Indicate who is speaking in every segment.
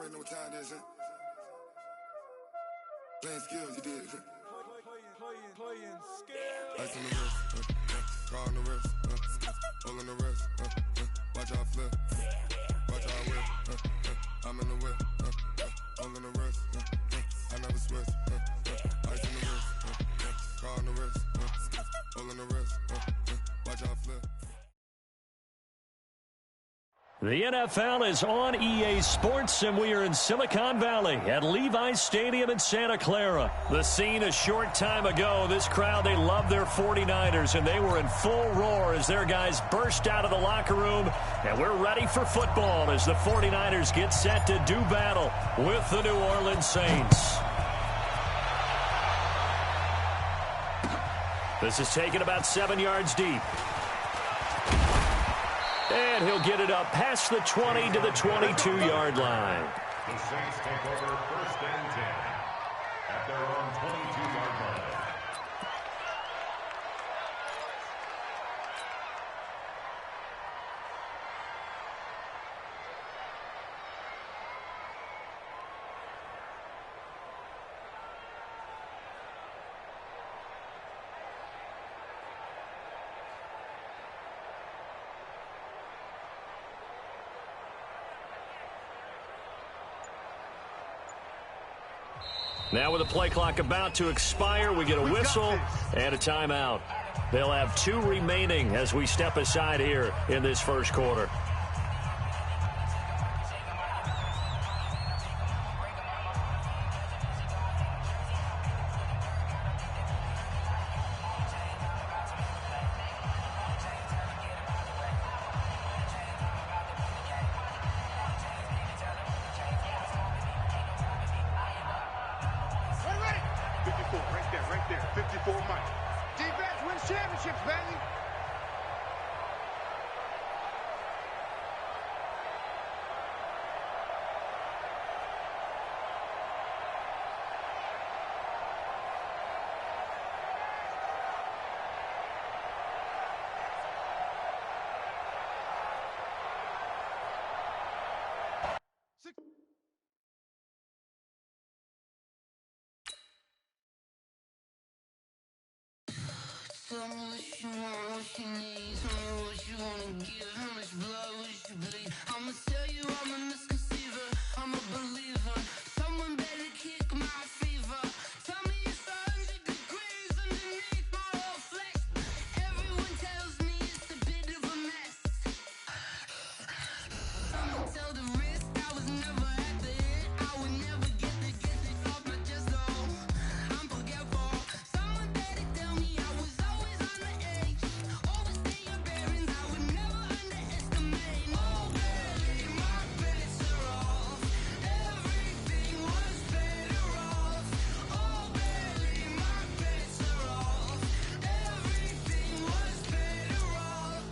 Speaker 1: already know what time it is, huh? Playing skills, you did.
Speaker 2: Playing skills.
Speaker 1: Ice on the wrist, car on the wrist, hole in the wrist, watch out flip, watch out whip, I'm in the whip, hole in the wrist, I never switch, ice on the wrist, car on the wrist, hole in the wrist, watch out flip.
Speaker 3: The NFL is on EA Sports, and we are in Silicon Valley at Levi's Stadium in Santa Clara. The scene a short time ago, this crowd, they love their 49ers, and they were in full roar as their guys burst out of the locker room. And we're ready for football as the 49ers get set to do battle with the New Orleans Saints. This is taken about 7 yards deep. And he'll get it up past the 20 to the 22-yard line.
Speaker 4: The Saints take over 1st and 10 at their own 22-yard line.
Speaker 3: Now with the play clock about to expire, we get a whistle and a timeout. They'll have 2 remaining as we step aside here in this first quarter.
Speaker 2: Right there. 54 Mike. Defense wins championships, baby.
Speaker 5: Tell me what you want, what you need. Tell me what you wanna give. How much blood would you bleed? I'ma tell you I'm a misconceiver. I'm a believer. Someone better kick my fever. Tell me it's 100 degrees underneath my whole flesh. Everyone tells me it's a bit of a mess. Someone tell the risk I was never at the hit. I would never get it off my chest though. I'm forgetful. Someone better tell me I was always on the edge. Overstay your bearings, I would never underestimate. Oh baby, my bets are off. Everything was better off. Oh baby, my bets are off. Everything was better off.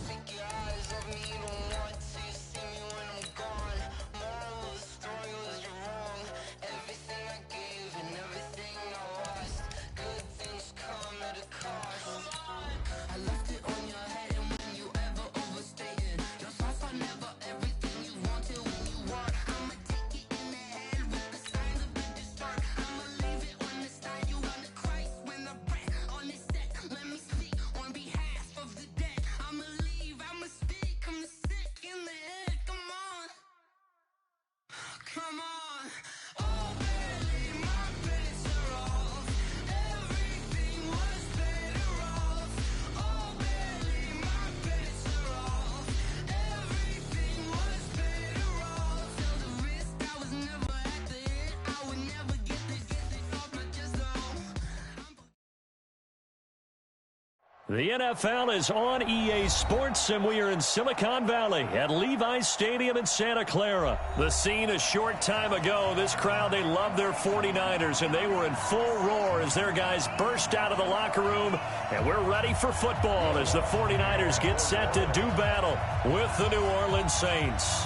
Speaker 5: Take your eyes off me, you don't want to see me when I'm gone. Moral of the story was you're wrong. Everything I gave and everything I lost. Good things come at a cost. I left it on your head, and when you ever overstated, your thoughts are never everything you wanted when you want. I'ma take it in the head with the signs of a distort. I'ma leave it on the side. You wanna Christ when I breath on this set. Let me speak on behalf of the dead. I'ma leave, I'ma speak. I'm the sick in the head. Come on, come on. Oh baby, my bets are off. Everything was better off. Oh baby, my bets are off. Everything was better off. Tell the risk I was never at the hit. I would never get it off my chest though.
Speaker 3: The NFL is on EA Sports, and we are in Silicon Valley at Levi's Stadium in Santa Clara. The scene a short time ago, this crowd, they love their 49ers, and they were in full roar as their guys burst out of the locker room. And we're ready for football as the 49ers get set to do battle with the New Orleans Saints.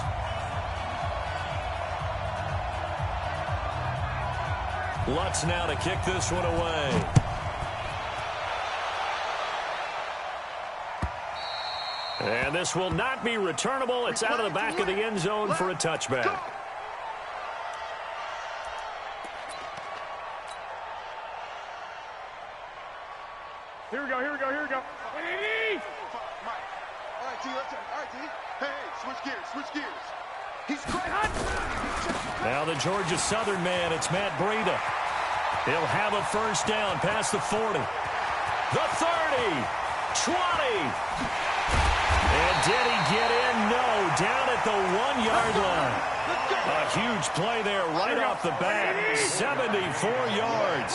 Speaker 3: Lutz now to kick this one away. And this will not be returnable. It's out of the back of the end zone for a touchback.
Speaker 2: Hey, switch gears, switch gears. He's great.
Speaker 3: Now the Georgia Southern man, it's Matt Breida. He'll have a first down past the 40. The 30. 20. And did he get in? No, down at the 1-yard line. A huge play there right off the bat. 74 yards.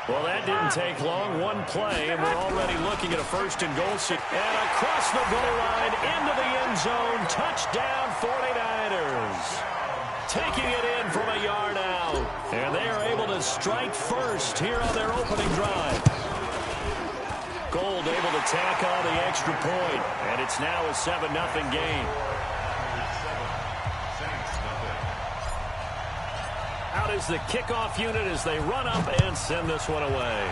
Speaker 3: Well, that didn't take long. One play, and we're already looking at a first and goal. And across the goal line, into the end zone. Touchdown, 49ers. Taking it in from a yard out. And they are able to strike first here on their opening drive. Gold able to tack on the extra point, and it's now a 7-0 game. Out is the kickoff unit as they run up and send this one away.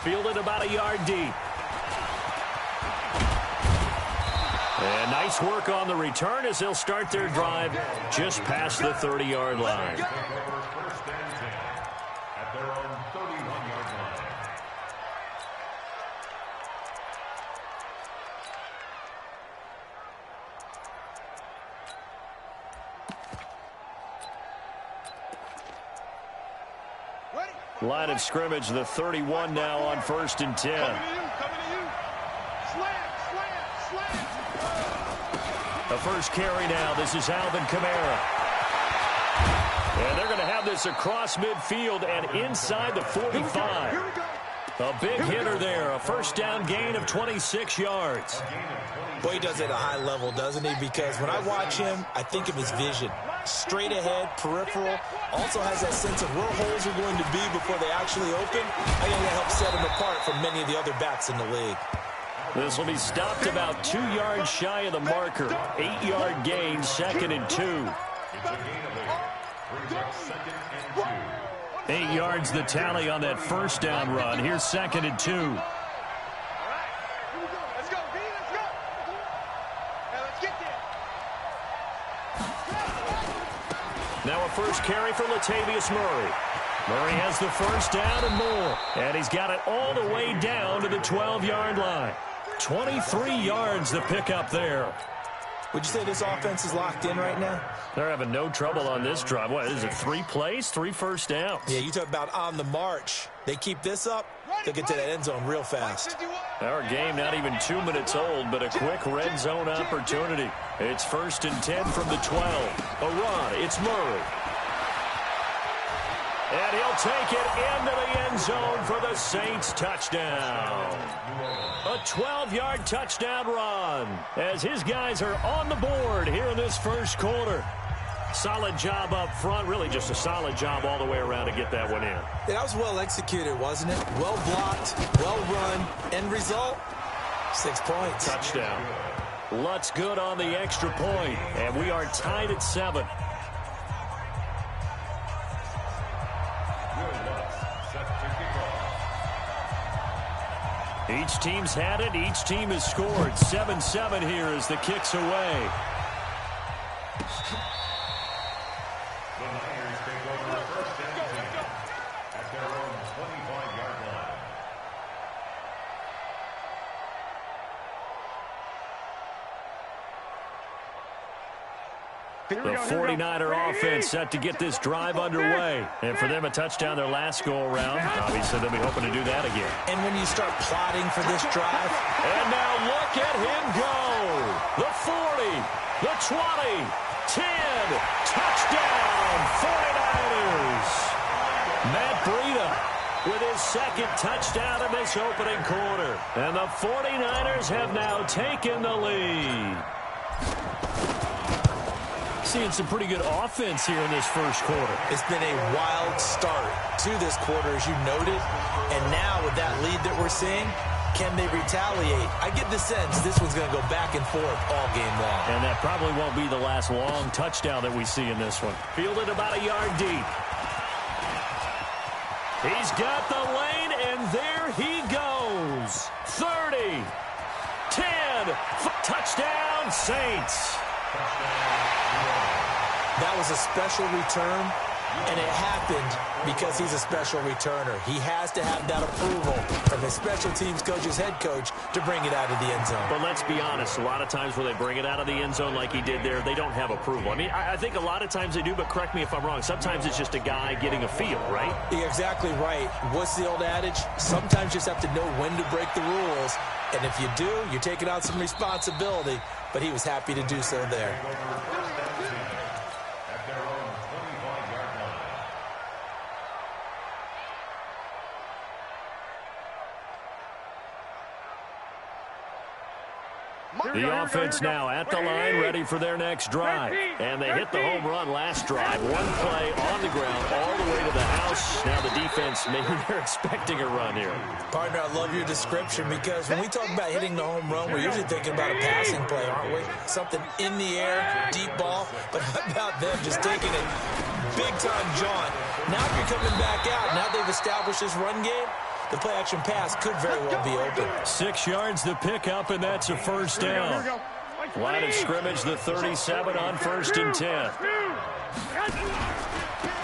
Speaker 3: Fielded about a yard deep. And nice work on the return as they'll start their drive just past the 30-yard line.
Speaker 4: First and 10 at their own 31-yard line.
Speaker 3: Line of scrimmage, the 31 now on 1st and 10.
Speaker 2: Coming to you. Slam.
Speaker 3: The first carry now. This is Alvin Kamara. And they're going to have this across midfield and inside the 45.
Speaker 2: Here we go.
Speaker 3: A big hitter there. A first down gain of 26 yards.
Speaker 6: Boy, he does it at a high level, doesn't he? Because when I watch him, I think of his vision. Straight ahead, peripheral. Also has that sense of where holes are going to be before they actually open. I think that helps set him apart from many of the other backs in the league.
Speaker 3: This will be stopped about 2 yards shy of the marker. 8-yard gain, 2nd and 2.
Speaker 4: It's a gain of 8. Brings up 2nd and 2.
Speaker 3: 8 yards the tally on that first down run. Here's 2nd and 2.
Speaker 2: All right. Here we go. Let's go, B. Let's go. Now let's get there.
Speaker 3: Now a first carry for Latavius Murray. Murray has the first down and more. And he's got it all the way down to the 12-yard line. 23 yards the pickup there.
Speaker 6: Would you say this offense is locked in right now?
Speaker 3: They're having no trouble on this drive. What is it, 3 plays, 3 first downs?
Speaker 6: Yeah, you talk about on the march. They keep this up, they'll get to that end zone real fast.
Speaker 3: Our game not even 2 minutes old, but a quick red zone opportunity. It's 1st and 10 from the 12. A run, it's Murray. And he'll take it into the end zone for the Saints touchdown. A 12-yard touchdown run as his guys are on the board here in this first quarter. Solid job up front, really just a solid job all the way around to get that one in.
Speaker 6: Yeah, that was well executed, wasn't it? Well blocked, well run. End result, 6 points.
Speaker 3: Touchdown. Lutz good on the extra point, and we are tied at 7. Each team's had it. Each team has scored. 7-7 here as the kick's away.
Speaker 4: The Niners take over 1st and 10 at their own 25-yard line.
Speaker 3: The 49er offense set to get this drive underway. And for them, a touchdown their last go-around. Obviously, they'll be hoping to do that again.
Speaker 6: And when you start plotting for this drive.
Speaker 3: And now look at him go. The 40, the 20, 10. Touchdown, 49ers. Matt Breida with his 2nd touchdown in this opening quarter. And the 49ers have now taken the lead. Seeing some pretty good offense here in this first quarter.
Speaker 6: It's been a wild start to this quarter, as you noted. And now with that lead that we're seeing, can they retaliate? I get the sense this one's going to go back and forth all game long.
Speaker 3: And that probably won't be the last long touchdown that we see in this one. Fielded about a yard deep. He's got the lane, and there he goes. 30, 10, touchdown, Saints.
Speaker 6: That was a special return, And it happened because he's a special returner. He has to have that approval from his special teams coach's head coach to bring it out of the end zone.
Speaker 3: But let's be honest, a lot of times where they bring it out of the end zone like he did there, they don't have approval. I mean, I think a lot of times they do, but correct me if I'm wrong. Sometimes it's just a guy getting a feel, right?
Speaker 6: You're exactly right. What's the old adage? Sometimes you just have to know when to break the rules. And if you do, you're taking on some responsibility. But he was happy to do so there.
Speaker 3: The offense now at the line, ready for their next drive. And they hit the home run last drive. One play on the ground all the way to the house. Now the defense, maybe they're expecting a run here.
Speaker 6: Partner, I love your description because when we talk about hitting the home run, we're usually thinking about a passing play, aren't we? Something in the air, deep ball. But how about them just taking it big-time jaunt? Now if you're coming back out, now they've established this run game, the play-action pass could very well be open.
Speaker 3: 6 yards the pickup, and that's a first down. Line of scrimmage, the 37 on 1st and 10.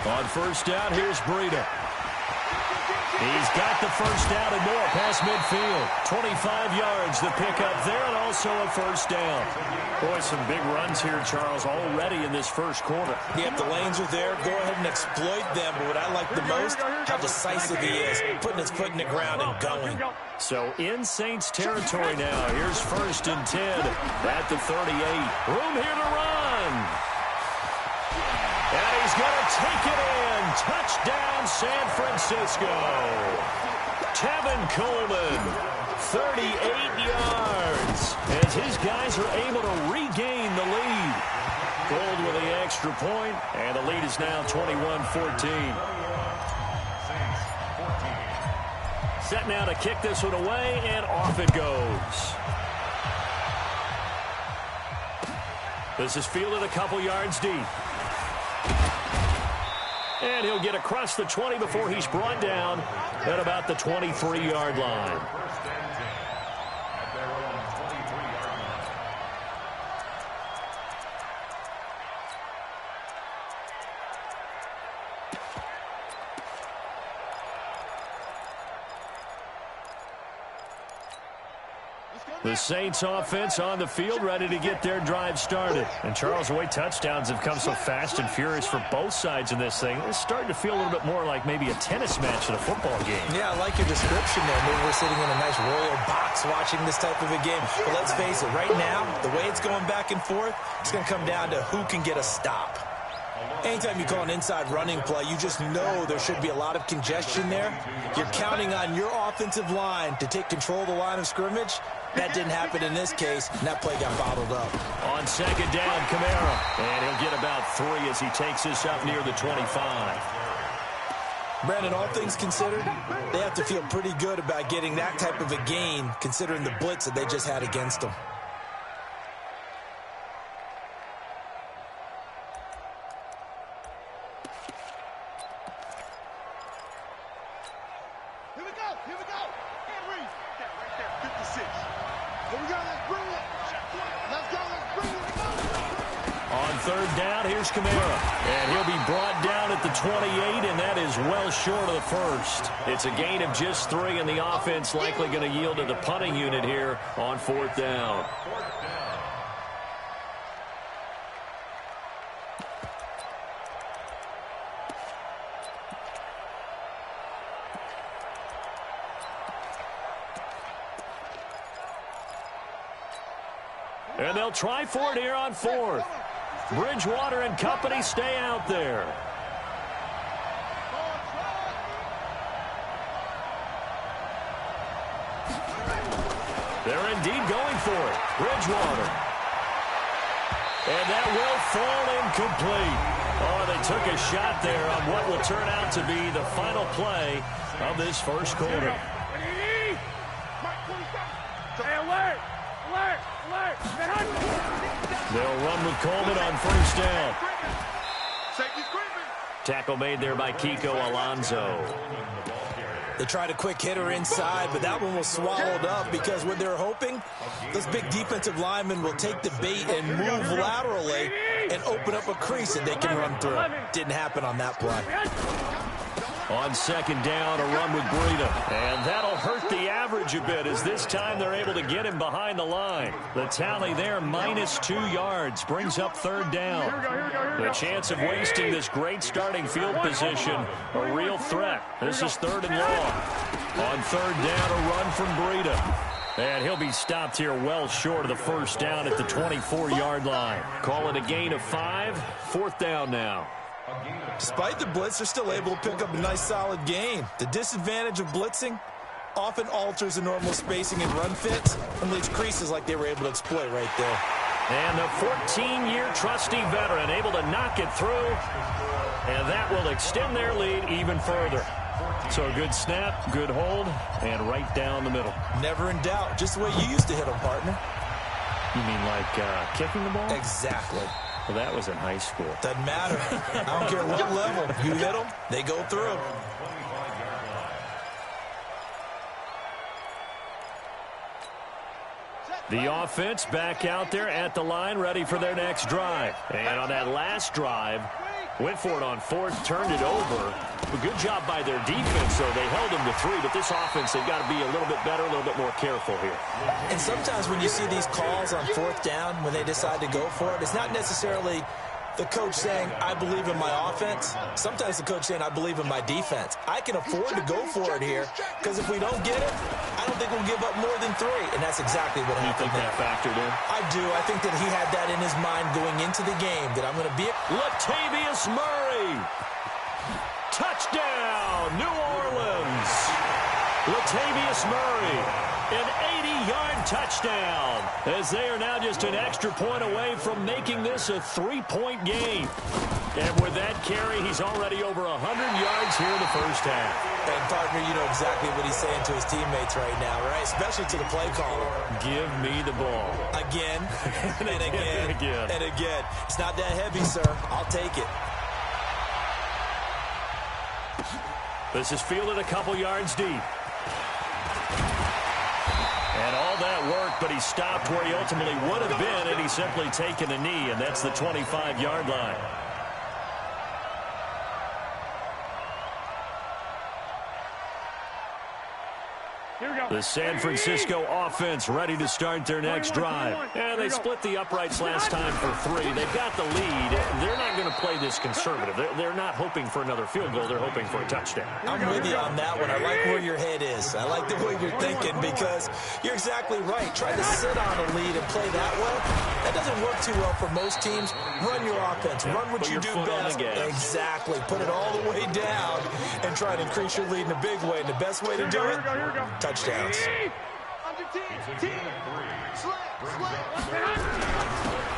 Speaker 3: On first down, here's Breida. He's got the first down and more past midfield. 25 yards the pickup there, and also a first down. Boy, some big runs here, Charles, already in this first quarter.
Speaker 6: Yep, the lanes are there. Go ahead and exploit them. But what I like the most, how decisive he is, putting his foot in the ground and going.
Speaker 3: So in Saints territory now. Here's 1st and 10 at the 38. Room here to run. And he's going to take it in. Touchdown, San Francisco. Tevin Coleman, 38 yards. As his guys are able to regain the lead. Gold with the extra point, and the lead is now 21-14. Set now to kick this one away, and off it goes. This is fielded a couple yards deep. And he'll get across the 20 before he's brought down at about the 23-yard line. The Saints offense on the field, ready to get their drive started. And Charles, the way touchdowns have come so fast and furious for both sides in this thing, it's starting to feel a little bit more like maybe a tennis match than a football game.
Speaker 6: Yeah, I like your description there. Maybe we're sitting in a nice royal box watching this type of a game. But let's face it, right now, the way it's going back and forth, it's going to come down to who can get a stop. Anytime you call an inside running play, you just know there should be a lot of congestion there. You're counting on your offensive line to take control of the line of scrimmage. That didn't happen in this case, and that play got bottled up.
Speaker 3: On second down, Kamara. And he'll get about 3 as he takes this up near the 25.
Speaker 6: Brandon, all things considered, they have to feel pretty good about getting that type of a gain, considering the blitz that they just had against them.
Speaker 3: Kamara, and he'll be brought down at the 28, and that is well short of the first. It's a gain of just 3, and the offense likely going to yield to the punting unit here on 4th down. And they'll try for it here on 4th. Bridgewater and company stay out there. They're indeed going for it. Bridgewater. And that will fall incomplete. Oh, they took a shot there on what will turn out to be the final play of this first quarter. They'll run with Coleman on first down. Tackle made there by Kiko Alonso.
Speaker 6: They tried a quick hitter inside, but that one was swallowed up because what they're hoping, this big defensive lineman will take the bait and move laterally and open up a crease that they can run through. Didn't happen on that play.
Speaker 3: On second down, a run with Breida. And that'll hurt the average a bit as this time they're able to get him behind the line. The tally there, -2 yards, brings up third down. The chance of wasting this great starting field position, a real threat. This is 3rd and long. On third down, a run from Breida. And he'll be stopped here well short of the first down at the 24-yard line. Call it a gain of 5, 4th down now.
Speaker 6: Despite the blitz, they're still able to pick up a nice, solid gain. The disadvantage of blitzing often alters the normal spacing and run fits and leaves creases like they were able to exploit right there.
Speaker 3: And the 14-year trusty veteran able to knock it through, and that will extend their lead even further. So a good snap, good hold, and right down the middle.
Speaker 6: Never in doubt. Just the way you used to hit them, partner.
Speaker 3: You mean like kicking the ball?
Speaker 6: Exactly.
Speaker 3: Well, that was in high school.
Speaker 6: Doesn't matter. I don't care what level. You hit them, they go through.
Speaker 3: The offense back out there at the line, ready for their next drive. And on that last drive, went for it on 4th, turned it over. A good job by their defense, though. They held them to 3, but this offense, they've got to be a little bit better, a little bit more careful here.
Speaker 6: And sometimes when you see these calls on 4th down, when they decide to go for it, it's not necessarily the coach saying, I believe in my offense. Sometimes the coach saying, I believe in my defense. I can afford to go for it here because if we don't get it, I don't think we'll give up more than 3. And that's exactly what happened.
Speaker 3: You think that factored in?
Speaker 6: I do. I think that he had that in his mind going into the game, that I'm going to be
Speaker 3: Latavius Murray. Touchdown, New Orleans. Latavius Murray, an 80-yard touchdown, as they are now just an extra point away from making this a 3-point game. And with that carry, he's already over 100 yards here in the first half.
Speaker 6: And, partner, you know exactly what he's saying to his teammates right now, right? Especially to the play caller.
Speaker 3: Give me the ball.
Speaker 6: Again, and again, and again. It's not that heavy, sir. I'll take it.
Speaker 3: This is fielded a couple yards deep. And all that worked, but he stopped where he ultimately would have been, and he's simply taken a knee, and that's the 25-yard line. The San Francisco offense ready to start their next drive. And they split the uprights last time for 3. They've got the lead. They're not going to play this conservative. They're not hoping for another field goal. They're hoping for a touchdown.
Speaker 6: I'm with you on that one. I like where your head is. I like the way you're thinking because you're exactly right. Trying to sit on a lead and play that way, that doesn't work too well for most teams. Run your offense. Run what you do best. Exactly. Put it all the way down and try to increase your lead in a big way. And the best way to do it, touchdown.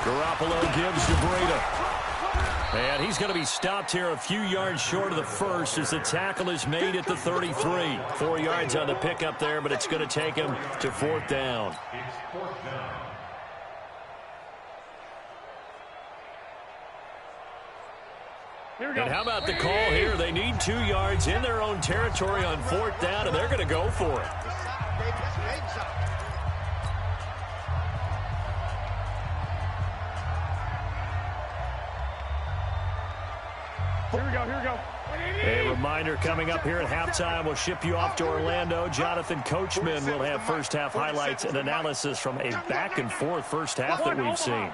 Speaker 3: Garoppolo gives to Breida. And he's going to be stopped here a few yards short of the first as the tackle is made at the 33. 4 yards on the pickup there, but it's going to take him to 4th down. And how about the call here? They need 2 yards in their own territory on 4th down, and they're going to go for it.
Speaker 2: Here we go.
Speaker 3: A reminder coming up here at halftime, we'll ship you off to Orlando. Jonathan Coachman will have first half highlights and analysis from a back-and-forth first half that we've seen.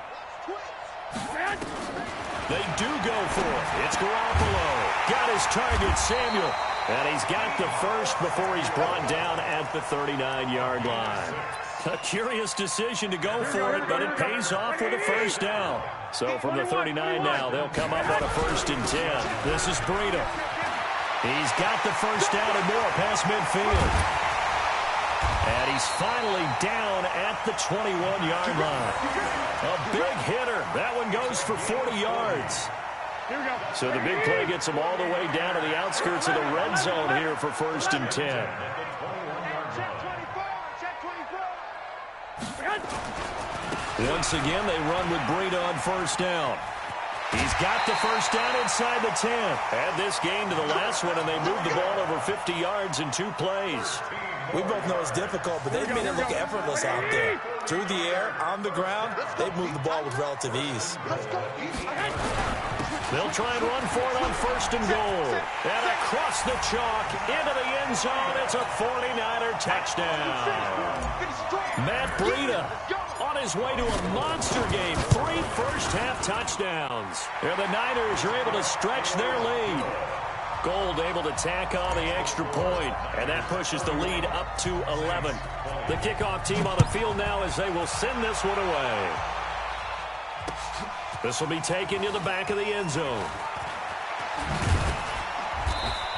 Speaker 3: They do go for it. It's Garoppolo. Got his target, Samuel. And he's got the first before he's brought down at the 39-yard line. A curious decision to go for it, but it pays off with a first down. So from the 39 now, they'll come up on a 1st and 10. This is Breida. He's got the first down and more past midfield. And he's finally down at the 21-yard line. A big hitter. That one goes for 40 yards. So the big play gets him all the way down to the outskirts of the red zone here for 1st and 10. Once again, they run with Breida on 1st down. He's got the first down inside the 10. Add this game to the last one, and they moved the ball over 50 yards in 2 plays.
Speaker 6: We both know it's difficult, but they've made it look effortless out there. Through the air, on the ground, they've moved the ball with relative ease.
Speaker 3: They'll try and run for it on 1st and goal. And across the chalk, into the end zone, it's a 49er touchdown. Matt Breida on his way to a monster game. 3 first-half touchdowns. And the Niners are able to stretch their lead. Gold able to tack on the extra point, and that pushes the lead up to 11. The kickoff team on the field now as they will send this one away. This will be taken to the back of the end zone.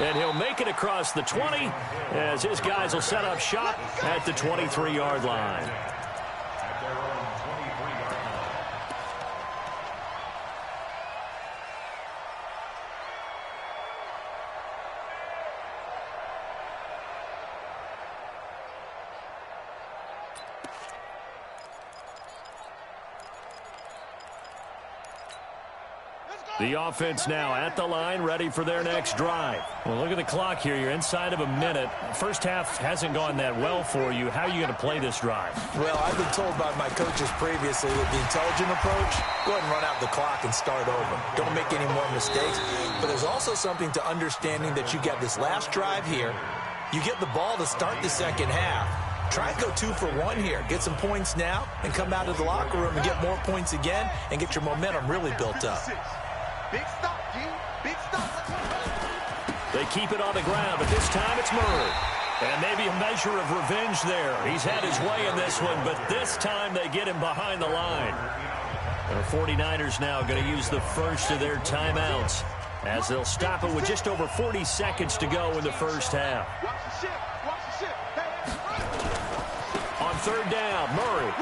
Speaker 3: And he'll make it across the 20 as his guys will set up shop at the 23-yard line. The offense now at the line, ready for their next drive. Well, look at the clock here. You're inside of a minute. First half hasn't gone that well for you. How are you going to play this drive?
Speaker 6: Well, I've been told by my coaches previously that the intelligent approach, go ahead and run out the clock and start over. Don't make any more mistakes. But there's also something to understanding that you get this last drive here. You get the ball to start the second half. Try and go 2 for 1 here. Get some points now and come out of the locker room and get more points again and get your momentum really built up.
Speaker 2: Big stop, G. Big stop.
Speaker 3: They keep it on the ground, but this time it's Murry. And maybe a measure of revenge there. He's had his way in this one, but this time they get him behind the line. The 49ers now going to use the first of their timeouts as they'll stop it with just over 40 seconds to go in the first half.
Speaker 2: Watch the ship. Watch the ship. Hey.
Speaker 3: On 3rd down, Murry.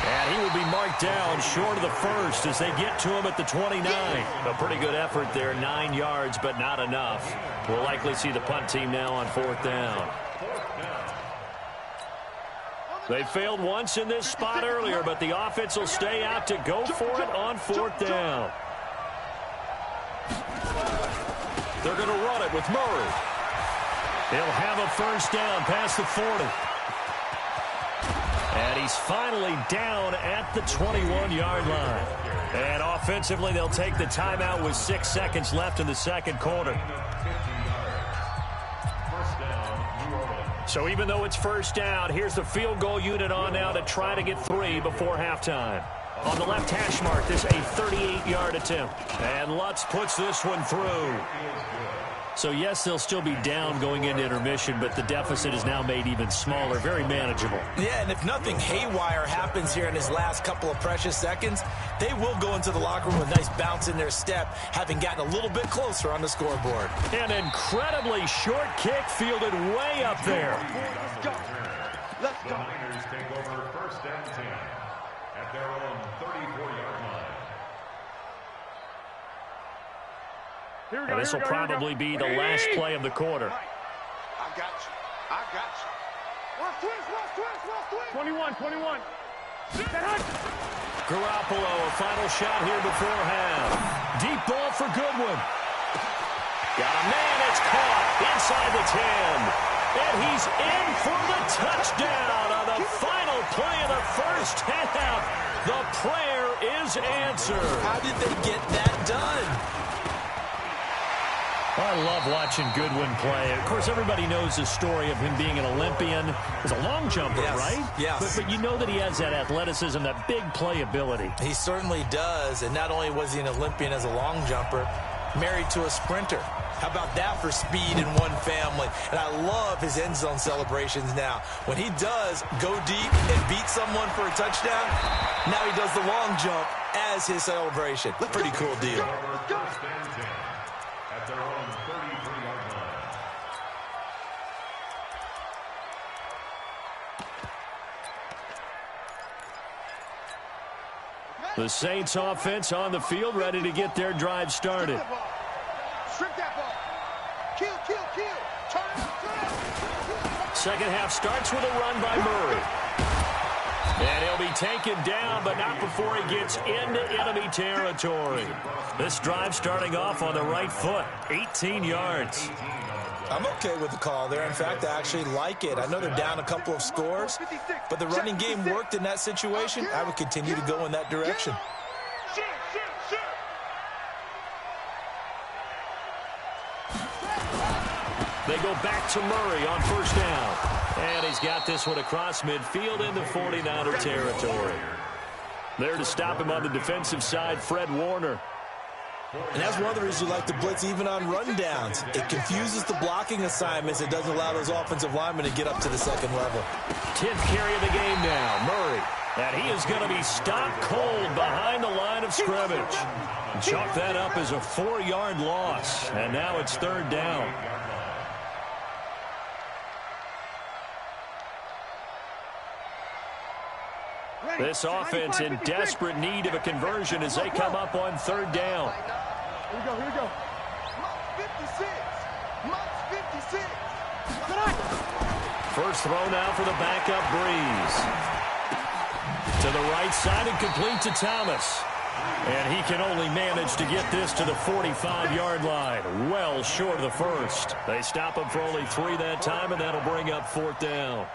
Speaker 3: And he will be marked down short of the first as they get to him at the 29. A pretty good effort there, 9 yards, but not enough. We'll likely see the punt team now on 4th down. They failed once in this spot earlier, but the offense will stay out to go for it on 4th down. They're going to run it with Murry. He'll have a first down past the 40. And he's finally down at the 21-yard line. And offensively, they'll take the timeout with 6 seconds left in the second quarter. So even though it's first down, here's the field goal unit on now to try to get 3 before halftime. On the left hash mark, this a 38-yard attempt. And Lutz puts this one through. So, yes, they'll still be down going into intermission, but the deficit is now made even smaller, very manageable.
Speaker 6: Yeah, and if nothing haywire happens here in his last couple of precious seconds, they will go into the locker room with a nice bounce in their step, having gotten a little bit closer on the scoreboard.
Speaker 3: An incredibly short kick fielded way up there.
Speaker 2: Let's go. Let's go.
Speaker 4: The Niners take over 1st and 10 at their own 34-yard line.
Speaker 3: And this will probably be the last play of the quarter.
Speaker 2: I got you. I got you. Watch twist.
Speaker 7: 21.
Speaker 3: Garoppolo, a final shot here before half. Deep ball for Goodwin. Got a man, it's caught inside the 10. And he's in for the touchdown on the final play of the first half. The prayer is answered.
Speaker 6: How did they get that done?
Speaker 3: I love watching Goodwin play. Of course, everybody knows the story of him being an Olympian. He's a long jumper,
Speaker 6: yes,
Speaker 3: right?
Speaker 6: Yes.
Speaker 3: But you know that he has that athleticism, that big playability.
Speaker 6: He certainly does. And not only was he an Olympian as a long jumper, married to a sprinter. How about that for speed in one family? And I love his end zone celebrations now. When he does go deep and beat someone for a touchdown, now he does the long jump as his celebration. Pretty cool deal.
Speaker 4: At their own 33-yard line.
Speaker 3: The Saints offense on the field, ready to get their drive started.
Speaker 2: Strip that ball. Kill. Turn.
Speaker 3: Second half starts with a run by Murry. And he'll be taken down, but not before he gets into enemy territory. This drive starting off on the right foot, 18 yards.
Speaker 6: I'm okay with the call there. In fact, I actually like it. I know they're down a couple of scores, but the running game worked in that situation. I would continue to go in that direction.
Speaker 3: They go back to Murray on first down. And he's got this one across midfield into 49er territory. There to stop him on the defensive side, Fred Warner.
Speaker 6: And that's one of the reasons you like to blitz even on rundowns. It confuses the blocking assignments. It doesn't allow those offensive linemen to get up to the second level.
Speaker 3: 10th carry of the game now, Murray. And he is going to be stopped cold behind the line of scrimmage. Chalk that up as a 4-yard loss. And now it's third down. This offense in desperate need of a conversion as they come up on third down.
Speaker 2: Here we go. Mark 56. Mark 56.
Speaker 3: First throw now for the backup Breeze. To the right side and complete to Thomas. And he can only manage to get this to the 45-yard line. Well short of the first. They stop him for only 3 that time, and that'll bring up fourth down.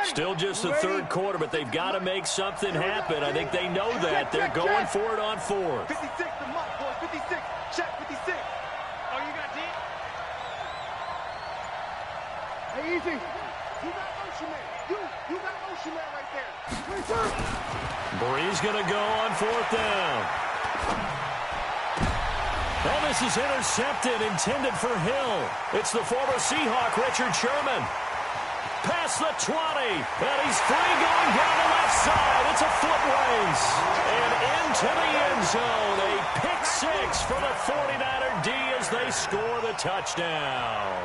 Speaker 3: Still just the third quarter, but they've got to make something happen. I think they know that. They're going for it on fourth.
Speaker 2: 56, the mark, boy. 56. Check 56. Oh, you got deep? Hey, easy. You got motion man. You got motion man right there.
Speaker 3: Breeze going to go on fourth down. Well, this is intercepted, intended for Hill. It's the former Seahawk, Richard Sherman. Past the 20, and he's free going down the left side. It's a foot race. And into the end zone. A pick six for the 49er D as they score the touchdown.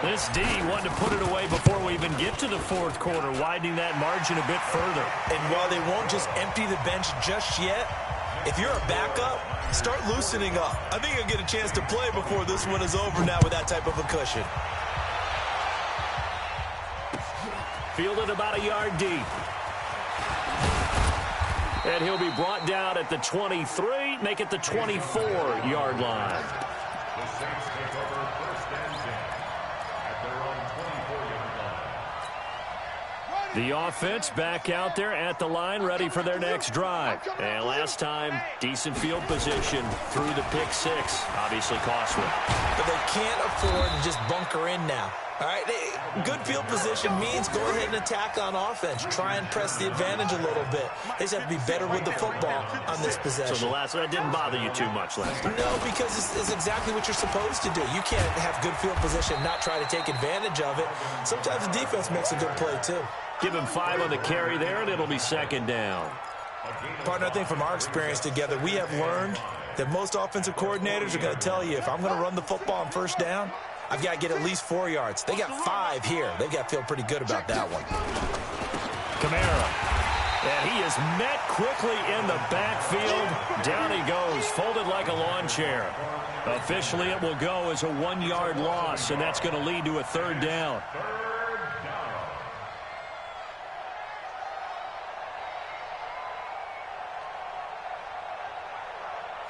Speaker 3: This D wanted to put it away before we even get to the fourth quarter, widening that margin a bit further.
Speaker 6: And while they won't just empty the bench just yet, if you're a backup, start loosening up. I think you'll get a chance to play before this one is over now with that type of a cushion.
Speaker 3: Fielded about a yard deep. And he'll be brought down at the 23, make it the 24-yard line.
Speaker 4: The Saints take over first and 10 at their own 24-yard line.
Speaker 3: The offense back out there at the line, ready for their next drive. And last time, decent field position through the pick six. Obviously costly.
Speaker 6: But they can't afford to just bunker in now. All right, good field position means go ahead and attack on offense. Try and press the advantage a little bit. They just have to be better with the football on this possession.
Speaker 3: So the last one, that didn't bother you too much last time?
Speaker 6: No, because it's exactly what you're supposed to do. You can't have good field position and not try to take advantage of it. Sometimes the defense makes a good play, too.
Speaker 3: Give him 5 on the carry there, and it'll be second down.
Speaker 6: Partner, I think from our experience together, we have learned that most offensive coordinators are going to tell you, if I'm going to run the football on first down, I've got to get at least 4 yards. They got 5 here. They've got to feel pretty good about that one.
Speaker 3: Kamara. And he is met quickly in the backfield. Down he goes, folded like a lawn chair. Officially, it will go as a 1-yard loss, and that's going to lead to a third down.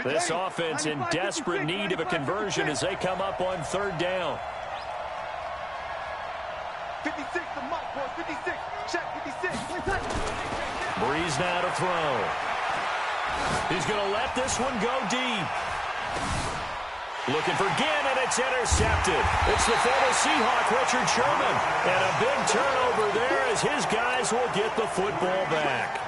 Speaker 3: This offense in desperate need of a conversion as they come up on third down.
Speaker 2: 56, the mark, boy. 56. Check 56.
Speaker 3: Breeze now to throw. He's going to let this one go deep. Looking for Ginn, and it's intercepted. It's the former Seahawk, Richard Sherman. And a big turnover there as his guys will get the football back.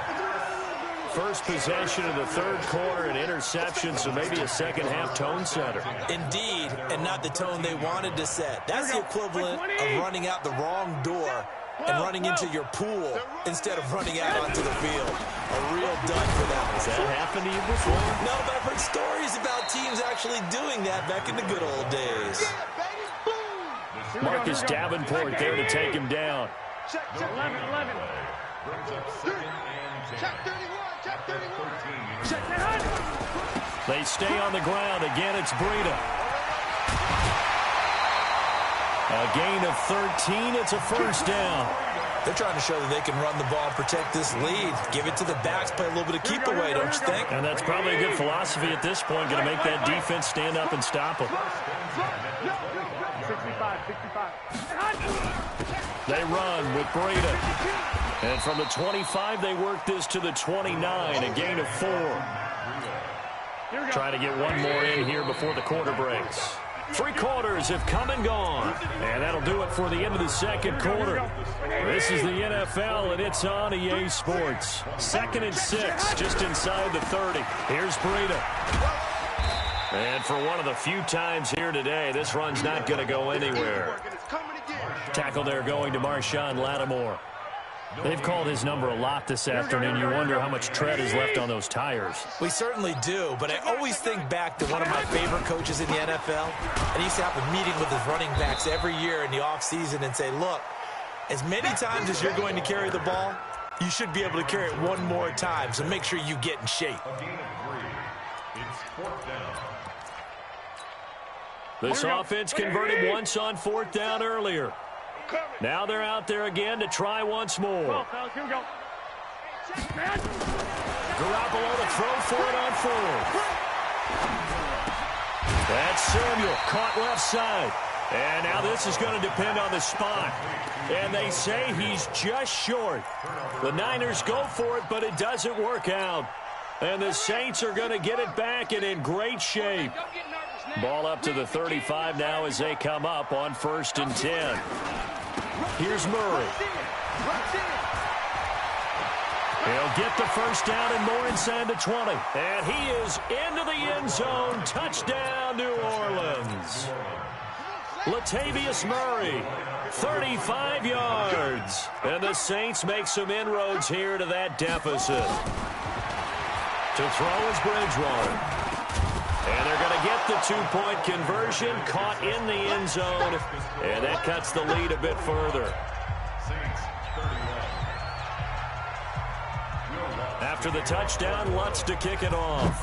Speaker 3: First possession of the third quarter, an interception, so maybe a second-half tone setter.
Speaker 6: Indeed, and not the tone they wanted to set. That's the equivalent of running out the wrong door and running into your pool instead of running out onto the field. A real dud for that.
Speaker 3: Has that happened to you before?
Speaker 6: No, but I've heard stories about teams actually doing that back in the good old days.
Speaker 3: Marcus Davenport there to take him down.
Speaker 2: Check, check. 11.
Speaker 4: Brings up second and 10.
Speaker 2: Check 31. Check 31.
Speaker 4: Check
Speaker 3: They stay on the ground. Again, it's Breida. A gain of 13. It's a first down.
Speaker 6: They're trying to show that they can run the ball and protect this lead. Give it to the backs, play a little bit of keep away, don't you think?
Speaker 3: And that's probably a good philosophy at this point. Going to make that defense stand up and stop them.
Speaker 2: 65.
Speaker 3: They run with Breida. And from the 25, they work this to the 29, a gain of 4. Trying to get one more in here before the quarter breaks. 3 quarters have come and gone. And that'll do it for the end of the second quarter. This is the NFL, and it's on EA Sports. 2nd and 6, just inside the 30. Here's Breida. And for one of the few times here today, this run's not going to go anywhere. Tackle there going to Marshawn Lattimore. They've called his number a lot this afternoon. You wonder how much tread is left on those tires.
Speaker 6: We certainly do, but I always think back to one of my favorite coaches in the NFL, and he used to have a meeting with his running backs every year in the offseason and say, look, as many times as you're going to carry the ball, you should be able to carry it one more time, so make sure you get in shape.
Speaker 4: A gain of 3. It's 4th down.
Speaker 3: This offense converted once on 4th down earlier. Now they're out there again to try once more.
Speaker 2: Here we go.
Speaker 3: Garoppolo to throw for it on 4th. That's Samuel, caught left side. And now this is going to depend on the spot. And they say he's just short. The Niners go for it, but it doesn't work out. And the Saints are going to get it back and in great shape. Ball up to the 35 now as they come up on 1st and 10. Here's Murray. He'll get the first down and more inside the 20. And he is into the end zone. Touchdown, New Orleans. Latavius Murray, 35 yards. And the Saints make some inroads here to that deficit. To throw is Bridgewater. And they're going to get the 2-point conversion, caught in the end zone, and that cuts the lead a bit further. After the touchdown, Lutz to kick it off.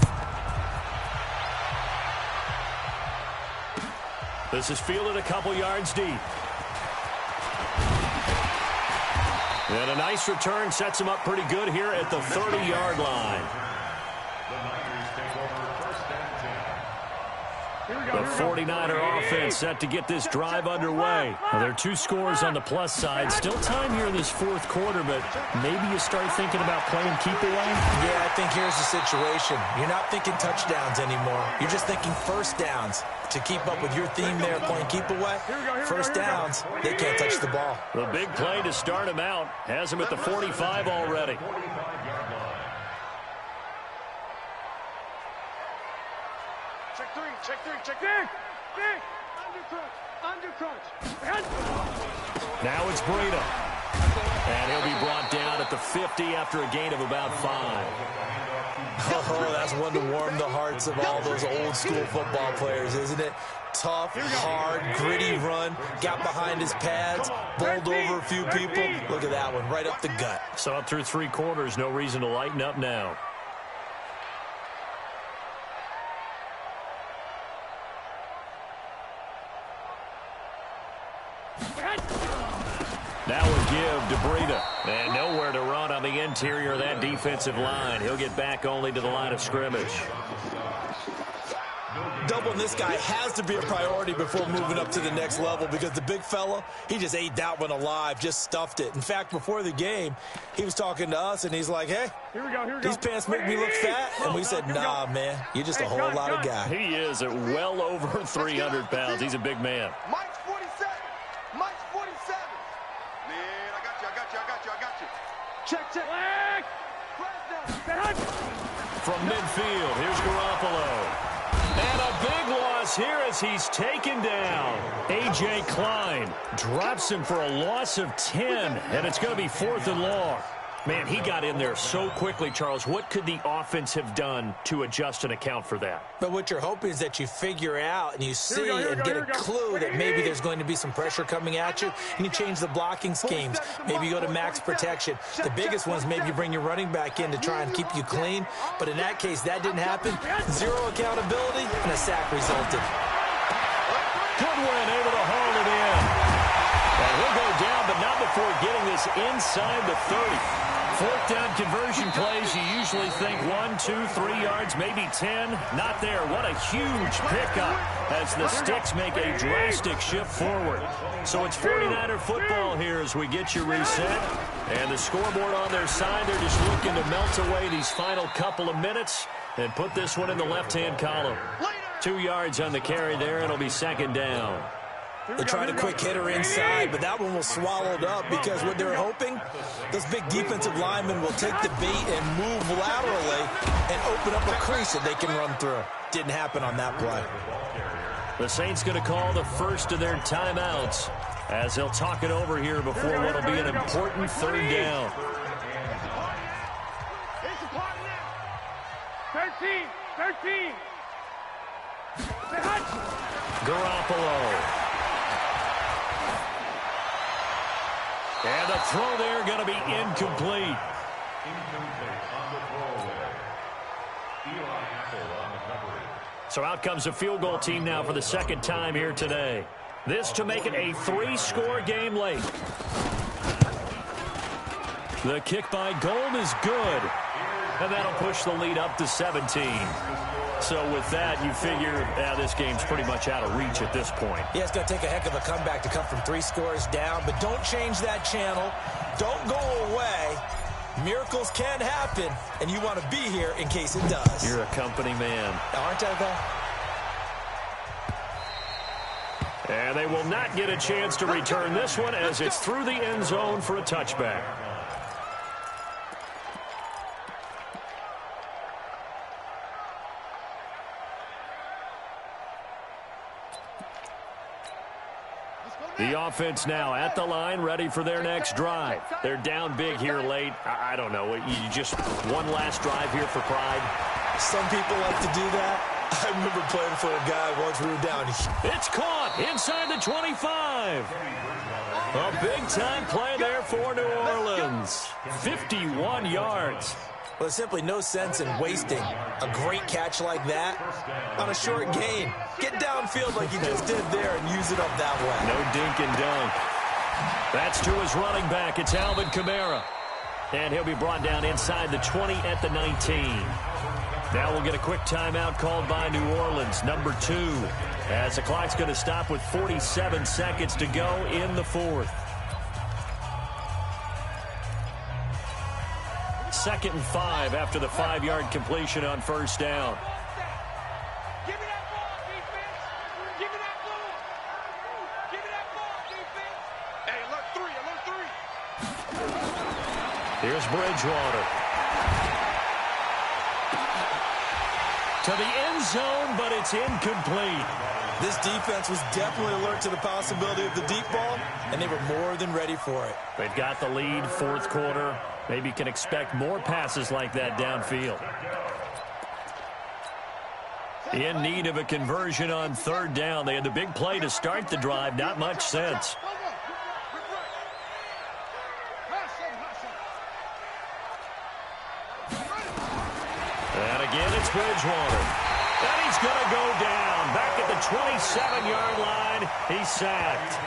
Speaker 3: This is fielded a couple yards deep. And a nice return sets him up pretty good here at the 30-yard line. The 49er offense set to get this drive underway. Well, there are 2 scores on the plus side. Still time here in this 4th quarter, but maybe you start thinking about playing keep away?
Speaker 6: Yeah, I think here's the situation. You're not thinking touchdowns anymore. You're just thinking first downs. To keep up with your theme there, playing keep away, first downs, they can't touch the ball.
Speaker 3: The big play to start him out has him at the 45 already.
Speaker 2: Check 3. Under crunch.
Speaker 3: Now it's Breida. And he'll be brought down at the 50 after a gain of about 5.
Speaker 6: Oh, that's one to warm the hearts of all those old school football players, isn't it? Tough, hard, gritty run, got behind his pads, bowled over a few people. Look at that one, right up the gut.
Speaker 3: Saw it through 3 quarters, no reason to lighten up now. Now a give to Breida. And nowhere to run on the interior of that defensive line. He'll get back only to the line of scrimmage.
Speaker 6: Doubling this guy has to be a priority before moving up to the next level because the big fella, he just ate that one alive, just stuffed it. In fact, before the game, he was talking to us, and he's like, hey,
Speaker 2: Here we go.
Speaker 6: these pants make me look fat. And we said, nah, man, you're just a whole lot of guy.
Speaker 3: He is at well over 300 pounds. He's a big man.
Speaker 2: Mike's 47. Mike's 47. Man, I got you. Check.
Speaker 3: From midfield, here's Garoppolo. And a big loss here as he's taken down. A.J. Klein drops him for a loss of 10, and it's going to be 4th and long. Man, he got in there so quickly, Charles. What could the offense have done to adjust and account for that?
Speaker 6: But what you're hoping is that you figure out and you see and get a clue that maybe there's going to be some pressure coming at you, and you change the blocking schemes. Maybe you go to max protection. The biggest ones, maybe you bring your running back in to try and keep you clean. But in that case, that didn't happen. Zero accountability, and a sack resulted.
Speaker 3: Goodwin able to haul it in. And he'll go down, but not before getting this inside the 30. Fourth down conversion plays, you usually think 1, 2, 3 yards, maybe 10. Not there. What a huge pickup as the Sticks make a drastic shift forward. So it's 49er football here as we get you reset. And the scoreboard on their side, they're just looking to melt away these final couple of minutes and put this one in the left-hand column. 2 yards on the carry there. It'll be second down.
Speaker 6: They tried a quick hitter inside, but that one was swallowed up because what they're hoping, those big defensive linemen will take the bait and move laterally and open up a crease that they can run through. Didn't happen on that play.
Speaker 3: The Saints going to call the first of their timeouts as they'll talk it over here before what will be an important third down.
Speaker 2: 13.
Speaker 3: Garoppolo. And the throw there going to be incomplete. So out comes a field goal team now for the second time here today. This to make it a 3-score game late. The kick by Gold is good. And that'll push the lead up to 17. So with that, you figure this game's pretty much out of reach at this point.
Speaker 6: Yeah, it's going to take a heck of a comeback to come from 3 scores down, but don't change that channel. Don't go away. Miracles can happen, and you want to be here in case it does.
Speaker 3: You're a company man.
Speaker 6: Aren't I, though?
Speaker 3: And they will not get a chance to return this one as it's through the end zone for a touchback. The offense now at the line, ready for their next drive. They're down big here late. I don't know. You just one last drive here for pride.
Speaker 6: Some people like to do that. I remember playing for a guy once we were down.
Speaker 3: It's caught inside the 25. A big-time play there for New Orleans. 51 yards.
Speaker 6: Well, there's simply no sense in wasting a great catch like that on a short gain. Get downfield like you just did there and use it up that way.
Speaker 3: No dink and dunk. That's to his running back. It's Alvin Kamara. And he'll be brought down inside the 20 at the 19. Now we'll get a quick timeout called by New Orleans, number 2, as the clock's going to stop with 47 seconds to go in the fourth. 2nd and 5 after the 5-yard completion on first down.
Speaker 2: Give me that ball, defense. Give me that ball. Give me that ball, defense. Hey, alert 3.
Speaker 3: Here's Bridgewater. To the end zone, but it's incomplete.
Speaker 6: This defense was definitely alert to the possibility of the deep ball, and they were more than ready for it.
Speaker 3: They've got the lead, fourth quarter. Maybe can expect more passes like that downfield. In need of a conversion on third down. They had the big play to start the drive. Not much sense. And again, it's Bridgewater. And he's going to go down. Back at the 27-yard line. He's sacked.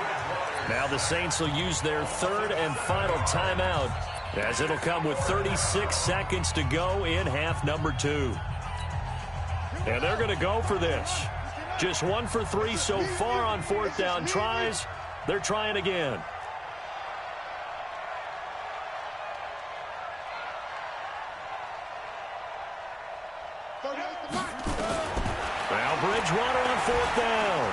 Speaker 3: Now the Saints will use their third and final timeout, as it'll come with 36 seconds to go in half number 2. And they're going to go for this. Just 1 for 3 so far on fourth down tries. They're trying again. Now Bridgewater on fourth down.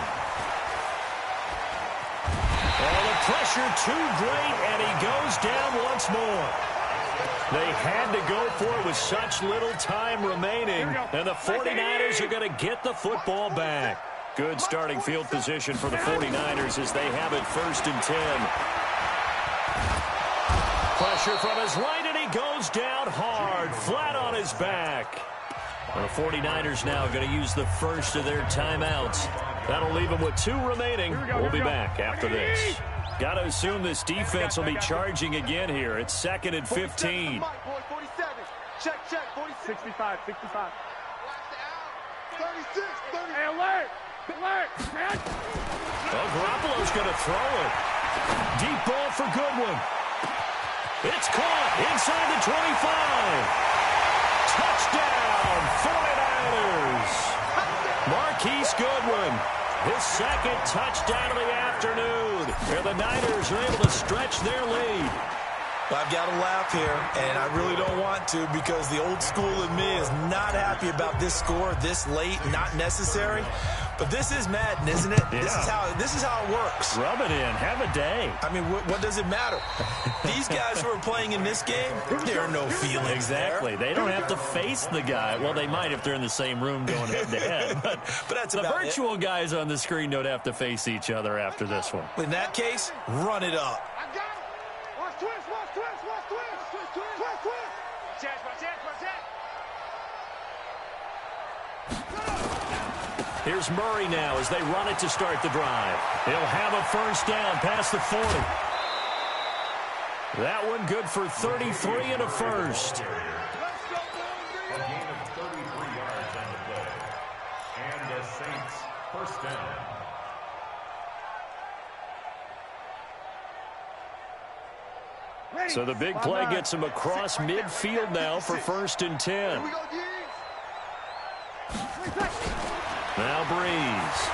Speaker 3: Oh, the pressure too great, and he goes down once more. They had to go for it with such little time remaining, and the 49ers are going to get the football back. Good starting field position for the 49ers as they have it 1st and 10. Pressure from his right, and he he goes down hard, flat on his back. The 49ers now going to use the first of their timeouts. That'll leave them with 2 remaining. We'll be back after this. Got to assume this defense will be charging again here. It's 2nd and 15.
Speaker 2: 47. Check, 46. 65, 65. 36, 30. Hey, alert! Alert!
Speaker 3: Well, Garoppolo's going to throw it. Deep ball for Goodwin. It's caught inside the 25. Touchdown, 49ers. Marquise Goodwin, his 2nd touchdown of the afternoon. Where the Niners are able to stretch their lead.
Speaker 6: I've got to laugh here, and I really don't want to because the old school in me is not happy about this score this late, not necessary. But this is Madden, isn't it?
Speaker 3: Yeah.
Speaker 6: This is how it works.
Speaker 3: Rub it in. Have a day.
Speaker 6: I mean, what does it matter? These guys who are playing in this game, there are no feelings.
Speaker 3: Exactly.
Speaker 6: There.
Speaker 3: They don't have to face the guy. Well, they might if they're in the same room going head-to-head. But
Speaker 6: that's
Speaker 3: the
Speaker 6: about
Speaker 3: virtual guys on the screen don't have to face each other after this one.
Speaker 6: In that case, run it up.
Speaker 2: I got it. Watch twist, watch twist, watch twist. Twist, twist, twist. Chance, my chance, my chance.
Speaker 3: Here's Murray now as they run it to start the drive. He'll have a first down past the 40. That one good for 33 and a first.
Speaker 4: A gain of 33 yards on the play. And the Saints first down.
Speaker 3: So the big play gets him across midfield now for 1st and 10. Now Breeze.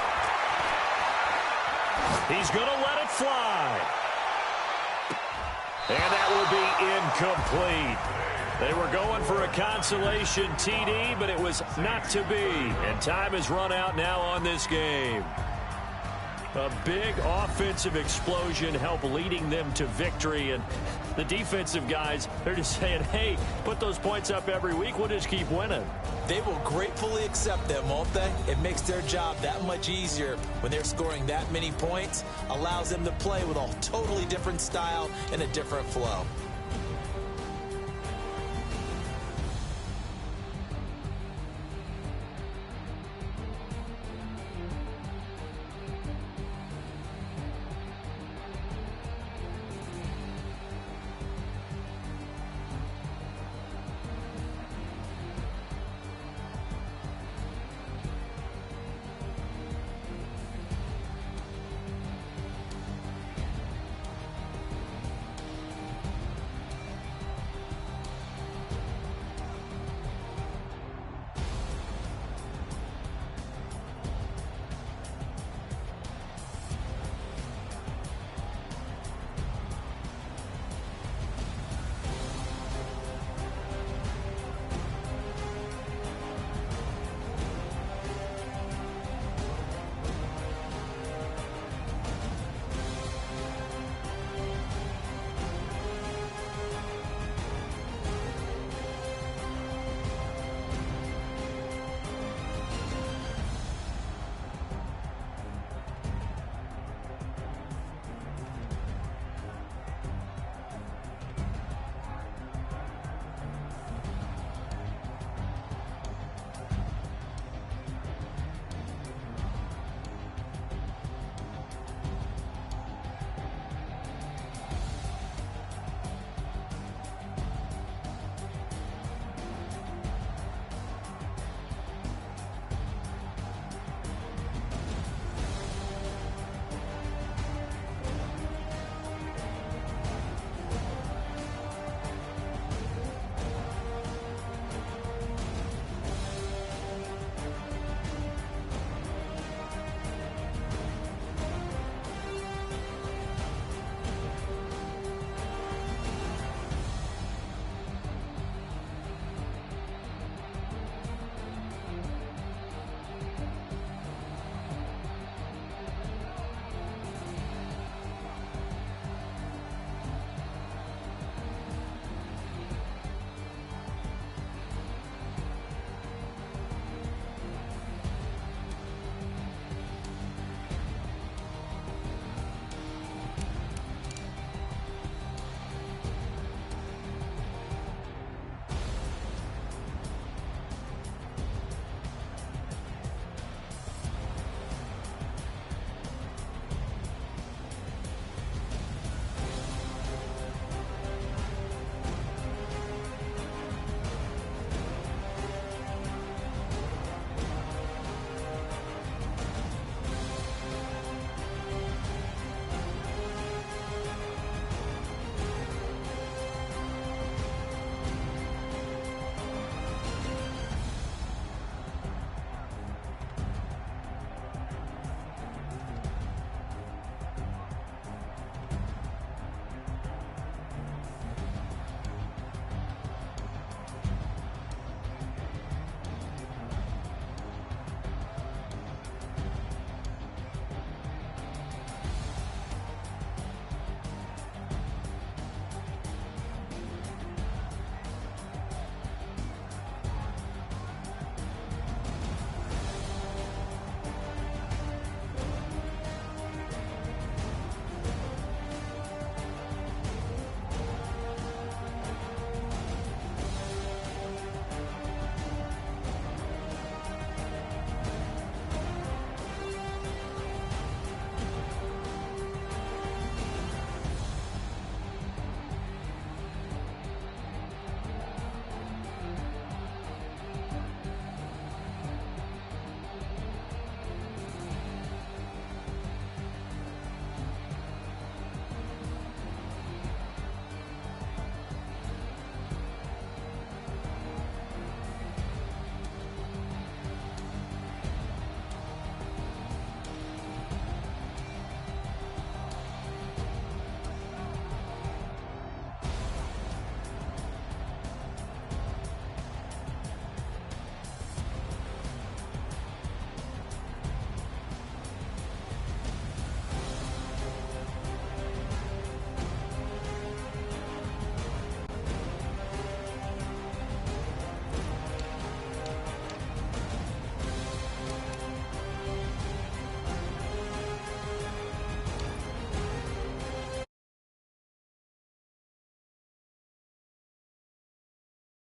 Speaker 3: He's going to let it fly. And that will be incomplete. They were going for a consolation TD, but it was not to be. And time has run out now on this game. A big offensive explosion helped leading them to victory. And the defensive guys, they're just saying, hey, put those points up every week. We'll just keep winning.
Speaker 6: They will gratefully accept them, won't they? It makes their job that much easier when they're scoring that many points. Allows them to play with a totally different style and a different flow.